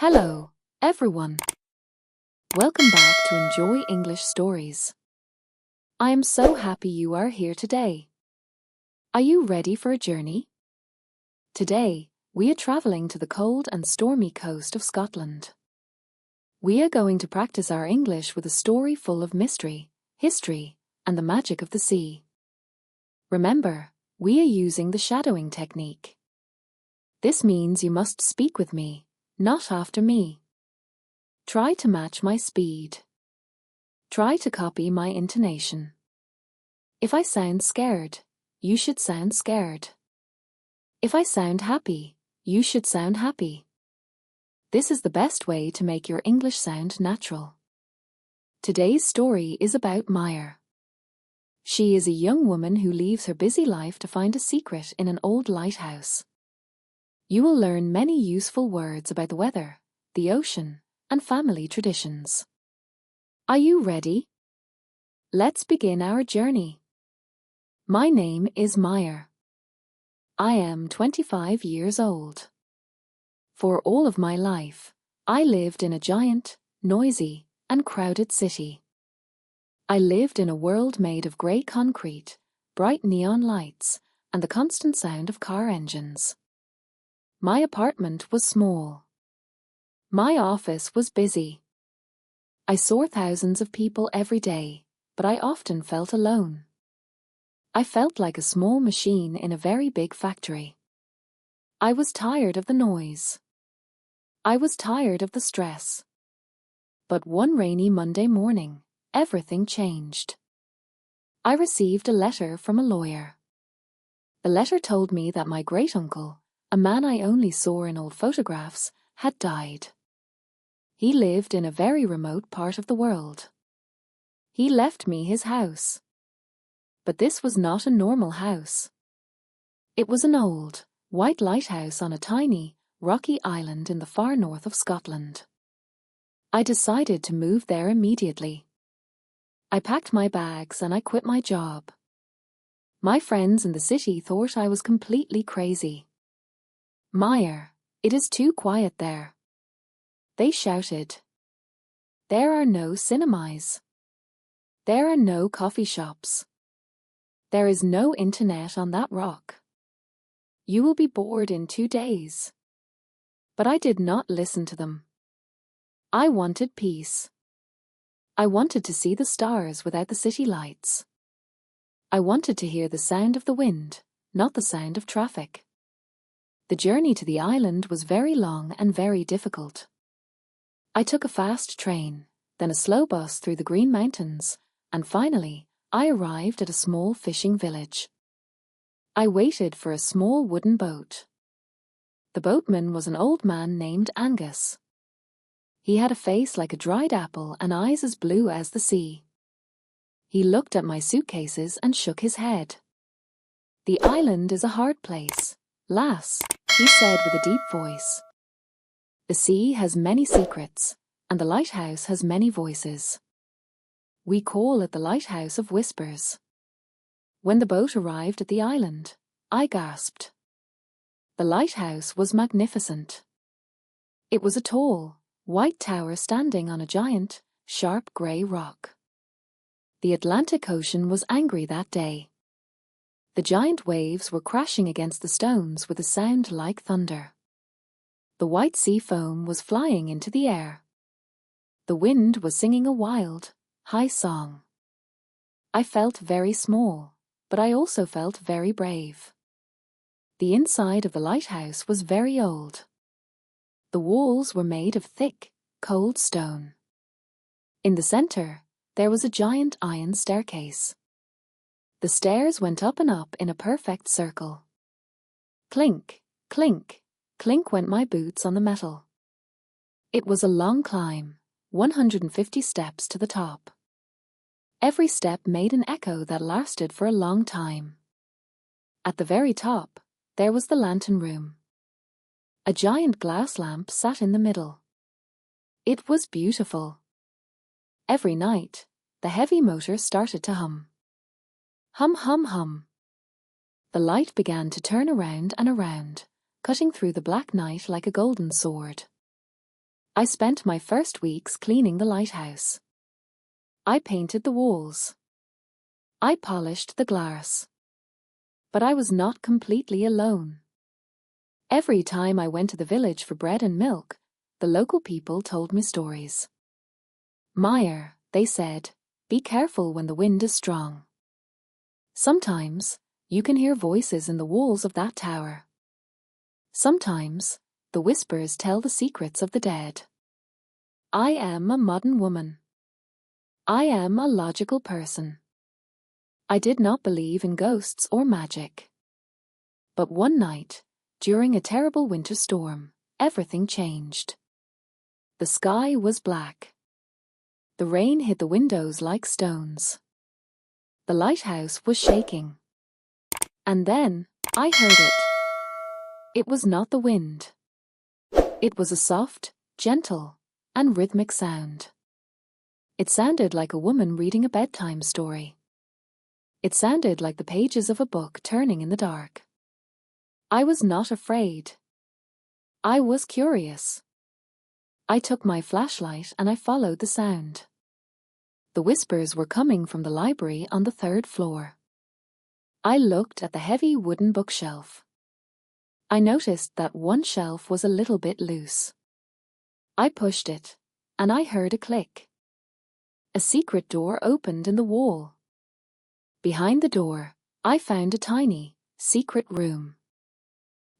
Hello, everyone. Welcome back to Enjoy English Stories. I am so happy you are here today. Are you ready for a journey? Today, we are traveling to the cold and stormy coast of Scotland. We are going to practice our English with a story full of mystery, history, and the magic of the sea. Remember, we are using the shadowing technique. This means you must speak with me, not after me. Try to match my speed. Try to copy my intonation. If I sound scared, you should sound scared. If I sound happy, you should sound happy. This is the best way to make your English sound natural. Today's story is about Maya. She is a young woman who leaves her busy life to find a secret in an old lighthouse. You will learn many useful words about the weather, the ocean, and family traditions. Are you ready? Let's begin our journey. My name is Maya. I am 25 years old. For all of my life, I lived in a giant, noisy, and crowded city. I lived in a world made of grey concrete, bright neon lights, and the constant sound of car engines. My apartment was small. My office was busy. I saw thousands of people every day, but I often felt alone. I felt like a small machine in a very big factory. I was tired of the noise. I was tired of the stress. But one rainy Monday morning, everything changed. I received a letter from a lawyer. The letter told me that my great-uncle, a man I only saw in old photographs, had died. He lived in a very remote part of the world. He left me his house. But this was not a normal house. It was an old, white lighthouse on a tiny, rocky island in the far north of Scotland. I decided to move there immediately. I packed my bags and I quit my job. My friends in the city thought I was completely crazy. Maya, it is too quiet there. They shouted. There are no cinemas. There are no coffee shops. There is no internet on that rock. You will be bored in 2 days. But I did not listen to them. I wanted peace. I wanted to see the stars without the city lights. I wanted to hear the sound of the wind, not the sound of traffic. The journey to the island was very long and very difficult. I took a fast train, then a slow bus through the Green Mountains, and finally, I arrived at a small fishing village. I waited for a small wooden boat. The boatman was an old man named Angus. He had a face like a dried apple and eyes as blue as the sea. He looked at my suitcases and shook his head. The island is a hard place, lass, he said with a deep voice. The sea has many secrets, and the lighthouse has many voices. We call it the Lighthouse of Whispers. When the boat arrived at the island, I gasped. The lighthouse was magnificent. It was a tall, white tower standing on a giant, sharp grey rock. The Atlantic Ocean was angry that day. The giant waves were crashing against the stones with a sound like thunder. The white sea foam was flying into the air. The wind was singing a wild, high song. I felt very small, but I also felt very brave. The inside of the lighthouse was very old. The walls were made of thick, cold stone. In the center, there was a giant iron staircase. The stairs went up and up in a perfect circle. Clink, clink, clink went my boots on the metal. It was a long climb, 150 steps to the top. Every step made an echo that lasted for a long time. At the very top, there was the lantern room. A giant glass lamp sat in the middle. It was beautiful. Every night, the heavy motor started to hum. Hum, hum, hum. The light began to turn around and around, cutting through the black night like a golden sword. I spent my first weeks cleaning the lighthouse. I painted the walls. I polished the glass. But I was not completely alone. Every time I went to the village for bread and milk, the local people told me stories. Meyer, they said, be careful when the wind is strong. Sometimes, you can hear voices in the walls of that tower. Sometimes, the whispers tell the secrets of the dead. I am a modern woman. I am a logical person. I did not believe in ghosts or magic. But one night, during a terrible winter storm, everything changed. The sky was black. The rain hit the windows like stones. The lighthouse was shaking. And then, I heard it. It was not the wind. It was a soft, gentle, and rhythmic sound. It sounded like a woman reading a bedtime story. It sounded like the pages of a book turning in the dark. I was not afraid. I was curious. I took my flashlight and I followed the sound. The whispers were coming from the library on the 3rd floor. I looked at the heavy wooden bookshelf. I noticed that one shelf was a little bit loose. I pushed it, and I heard a click. A secret door opened in the wall. Behind the door, I found a tiny, secret room.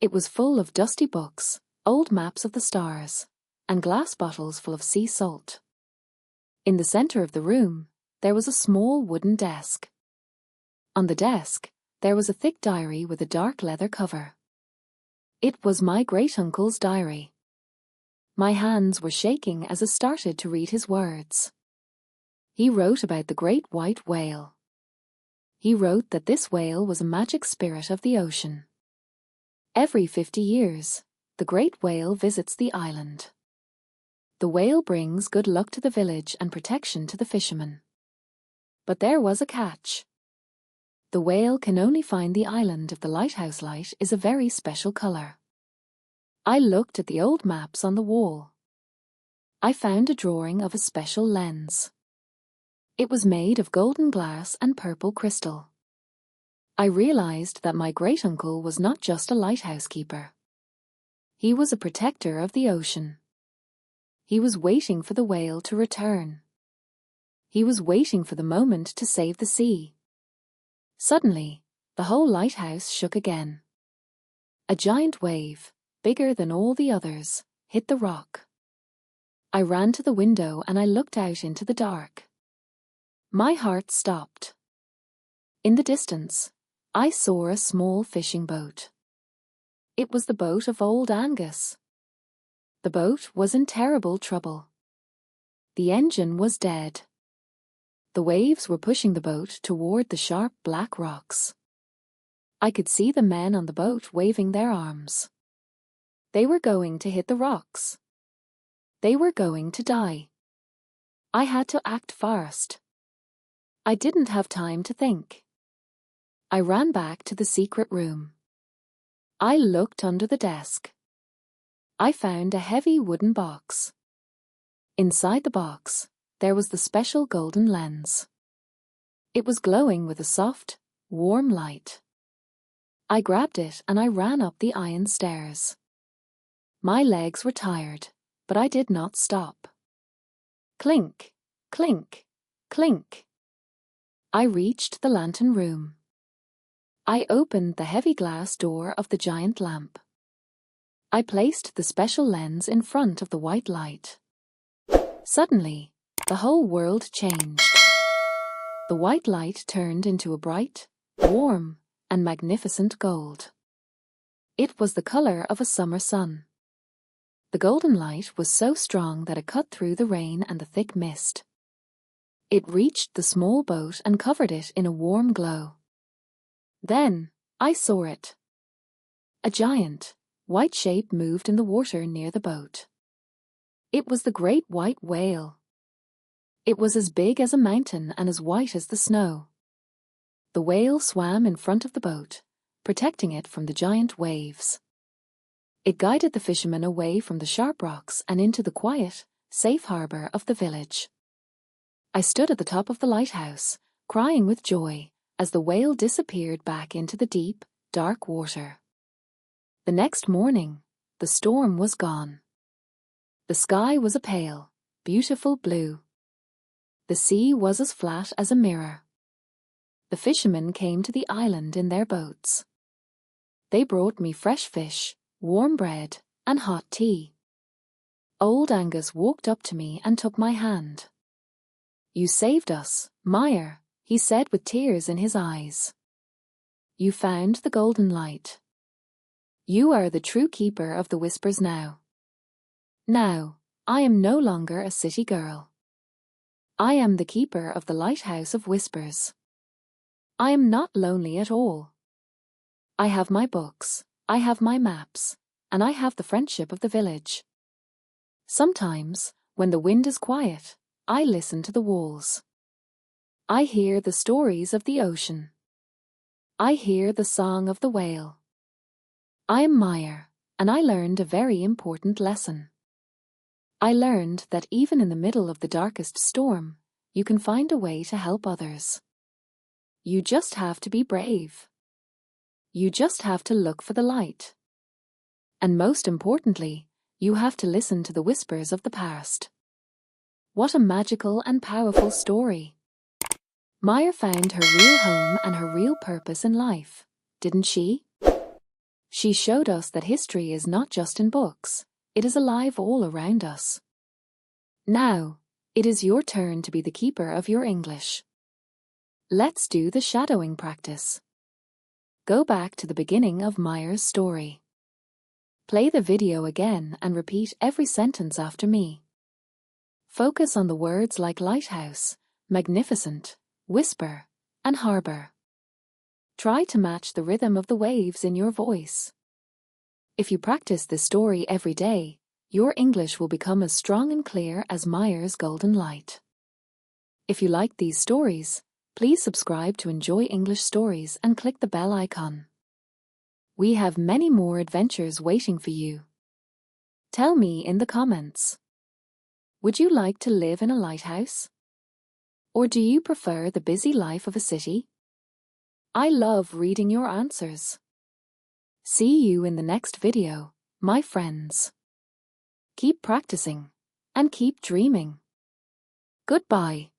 It was full of dusty books, old maps of the stars, and glass bottles full of sea salt. In the center of the room, there was a small wooden desk. On the desk, there was a thick diary with a dark leather cover. It was my great-uncle's diary. My hands were shaking as I started to read his words. He wrote about the great white whale. He wrote that this whale was a magic spirit of the ocean. Every 50 years, the great whale visits the island. The whale brings good luck to the village and protection to the fishermen. But there was a catch. The whale can only find the island if the lighthouse light is a very special color. I looked at the old maps on the wall. I found a drawing of a special lens. It was made of golden glass and purple crystal. I realized that my great-uncle was not just a lighthouse keeper. He was a protector of the ocean. He was waiting for the whale to return. He was waiting for the moment to save the sea. Suddenly, the whole lighthouse shook again. A giant wave, bigger than all the others, hit the rock. I ran to the window and I looked out into the dark. My heart stopped. In the distance, I saw a small fishing boat. It was the boat of old Angus. The boat was in terrible trouble. The engine was dead. The waves were pushing the boat toward the sharp black rocks. I could see the men on the boat waving their arms. They were going to hit the rocks. They were going to die. I had to act fast. I didn't have time to think. I ran back to the secret room. I looked under the desk. I found a heavy wooden box. Inside the box, there was the special golden lens. It was glowing with a soft, warm light. I grabbed it and I ran up the iron stairs. My legs were tired, but I did not stop. Clink, clink, clink. I reached the lantern room. I opened the heavy glass door of the giant lamp. I placed the special lens in front of the white light. Suddenly, the whole world changed. The white light turned into a bright, warm, and magnificent gold. It was the color of a summer sun. The golden light was so strong that it cut through the rain and the thick mist. It reached the small boat and covered it in a warm glow. Then, I saw it. A giant, white shape moved in the water near the boat. It was the great white whale. It was as big as a mountain and as white as the snow. The whale swam in front of the boat, protecting it from the giant waves. It guided the fishermen away from the sharp rocks and into the quiet, safe harbor of the village. I stood at the top of the lighthouse, crying with joy, as the whale disappeared back into the deep, dark water. The next morning, the storm was gone. The sky was a pale, beautiful blue. The sea was as flat as a mirror. The fishermen came to the island in their boats. They brought me fresh fish, warm bread, and hot tea. Old Angus walked up to me and took my hand. "You saved us, Meyer," he said with tears in his eyes. "You found the golden light. You are the true keeper of the whispers now. Now, I am no longer a city girl. I am the keeper of the lighthouse of whispers. I am not lonely at all. I have my books, I have my maps, and I have the friendship of the village. Sometimes, when the wind is quiet, I listen to the walls. I hear the stories of the ocean. I hear the song of the whale. I am Meyer, and I learned a very important lesson. I learned that even in the middle of the darkest storm, you can find a way to help others. You just have to be brave. You just have to look for the light. And most importantly, you have to listen to the whispers of the past." What a magical and powerful story. Meyer found her real home and her real purpose in life, didn't she? She showed us that history is not just in books, it is alive all around us. Now, it is your turn to be the keeper of your English. Let's do the shadowing practice. Go back to the beginning of Meyer's story. Play the video again and repeat every sentence after me. Focus on the words like lighthouse, magnificent, whisper, and harbor. Try to match the rhythm of the waves in your voice. If you practice this story every day, your English will become as strong and clear as Meyer's golden light. If you like these stories, please subscribe to Enjoy English Stories and click the bell icon. We have many more adventures waiting for you. Tell me in the comments. Would you like to live in a lighthouse? Or do you prefer the busy life of a city? I love reading your answers. See you in the next video, my friends. Keep practicing and keep dreaming. Goodbye.